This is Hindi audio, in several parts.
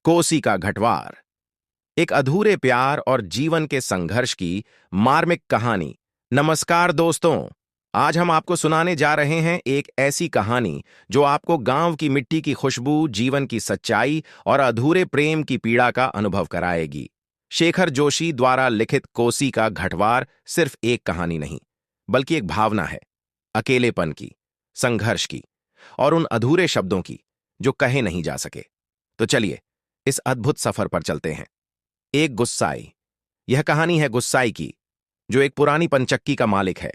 कोसी का घटवार। एक अधूरे प्यार और जीवन के संघर्ष की मार्मिक कहानी। नमस्कार दोस्तों, आज हम आपको सुनाने जा रहे हैं एक ऐसी कहानी जो आपको गांव की मिट्टी की खुशबू, जीवन की सच्चाई और अधूरे प्रेम की पीड़ा का अनुभव कराएगी। शेखर जोशी द्वारा लिखित कोसी का घटवार सिर्फ एक कहानी नहीं, बल्कि एक भावना है। अकेलेपन की, संघर्ष की और उन अधूरे शब्दों की जो कहे नहीं जा सके। तो चलिए इस अद्भुत सफर पर चलते हैं। एक गुस्साई। यह कहानी है गुस्साई की, जो एक पुरानी पंचक्की का मालिक है।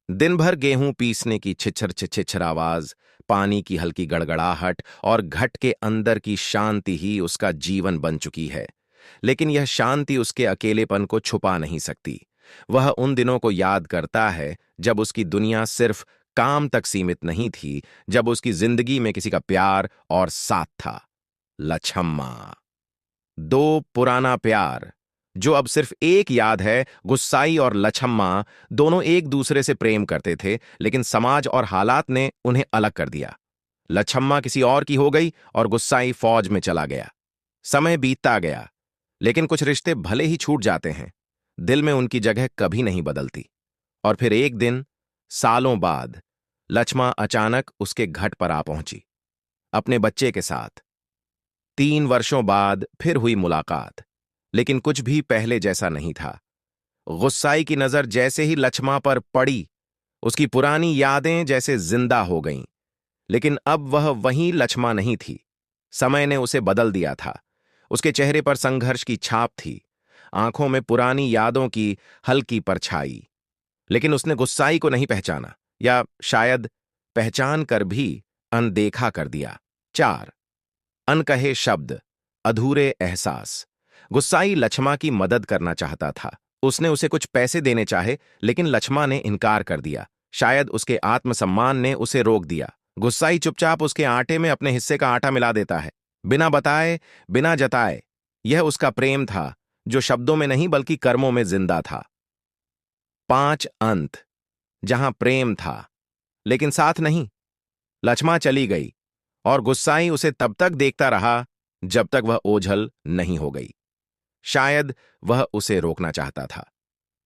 दिन भर गेहूं पीसने की छिछर छिछर आवाज, पानी की हल्की गड़गड़ाहट और घट के अंदर की शांति ही उसका जीवन बन चुकी है। लेकिन यह शांति उसके अकेलेपन को छुपा नहीं सकती। वह उन दिनों को याद करता है जब उसकी दुनिया सिर्फ काम तक सीमित नहीं थी, जब उसकी जिंदगी में किसी का प्यार और साथ था। लछम्मा। दो पुराना प्यार जो अब सिर्फ एक याद है। गुस्साई और लछम्मा दोनों एक दूसरे से प्रेम करते थे, लेकिन समाज और हालात ने उन्हें अलग कर दिया। लछम्मा किसी और की हो गई और गुस्साई फौज में चला गया। समय बीतता गया, लेकिन कुछ रिश्ते भले ही छूट जाते हैं, दिल में उनकी जगह कभी नहीं बदलती। और फिर एक दिन, सालों बाद, लछमा अचानक उसके घट पर आ पहुंची, अपने बच्चे के साथ। 3 वर्षों बाद फिर हुई मुलाकात, लेकिन कुछ भी पहले जैसा नहीं था। गुस्साई की नजर जैसे ही लछमा पर पड़ी, उसकी पुरानी यादें जैसे जिंदा हो गईं। लेकिन अब वह वही लछमा नहीं थी। समय ने उसे बदल दिया था। उसके चेहरे पर संघर्ष की छाप थी, आंखों में पुरानी यादों की हल्की परछाई। लेकिन उसने गुस्साई को नहीं पहचाना, या शायद पहचान कर भी अनदेखा कर दिया। 4 अनकहे शब्द, अधूरे एहसास। गुस्साई लछमा की मदद करना चाहता था। उसने उसे कुछ पैसे देने चाहे, लेकिन लछमा ने इनकार कर दिया। शायद उसके आत्मसम्मान ने उसे रोक दिया। गुस्साई चुपचाप उसके आटे में अपने हिस्से का आटा मिला देता है, बिना बताए, बिना जताए। यह उसका प्रेम था, जो शब्दों में नहीं बल्कि कर्मों में जिंदा था। 5 अंत। जहां प्रेम था, लेकिन साथ नहीं। लछमा चली गई और गुस्साई उसे तब तक देखता रहा जब तक वह ओझल नहीं हो गई। शायद वह उसे रोकना चाहता था,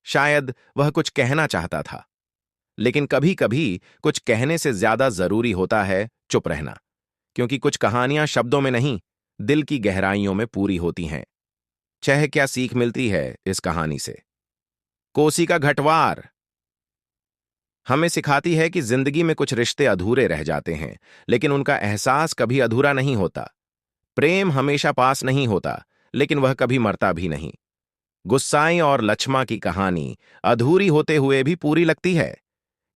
शायद वह कुछ कहना चाहता था, लेकिन कभी कभी कुछ कहने से ज्यादा जरूरी होता है चुप रहना, क्योंकि कुछ कहानियां शब्दों में नहीं, दिल की गहराइयों में पूरी होती हैं। क्या सीख मिलती है इस कहानी से? कोसी का घटवार हमें सिखाती है कि जिंदगी में कुछ रिश्ते अधूरे रह जाते हैं, लेकिन उनका एहसास कभी अधूरा नहीं होता। प्रेम हमेशा पास नहीं होता, लेकिन वह कभी मरता भी नहीं। गुस्साई और लछमा की कहानी अधूरी होते हुए भी पूरी लगती है,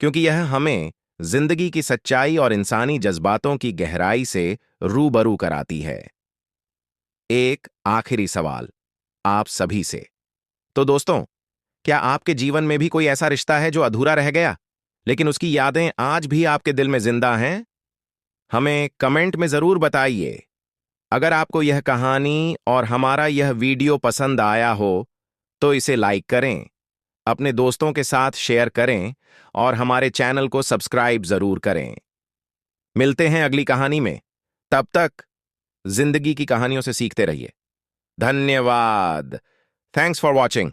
क्योंकि यह हमें जिंदगी की सच्चाई और इंसानी जज्बातों की गहराई से रूबरू कराती है। एक आखिरी सवाल आप सभी से। तो दोस्तों, क्या आपके जीवन में भी कोई ऐसा रिश्ता है जो अधूरा रह गया, लेकिन उसकी यादें आज भी आपके दिल में जिंदा हैं? हमें कमेंट में जरूर बताइए। अगर आपको यह कहानी और हमारा यह वीडियो पसंद आया हो, तो इसे लाइक करें, अपने दोस्तों के साथ शेयर करें और हमारे चैनल को सब्सक्राइब जरूर करें। मिलते हैं अगली कहानी में। तब तक जिंदगी की कहानियों से सीखते रहिए। धन्यवाद। Thanks for watching.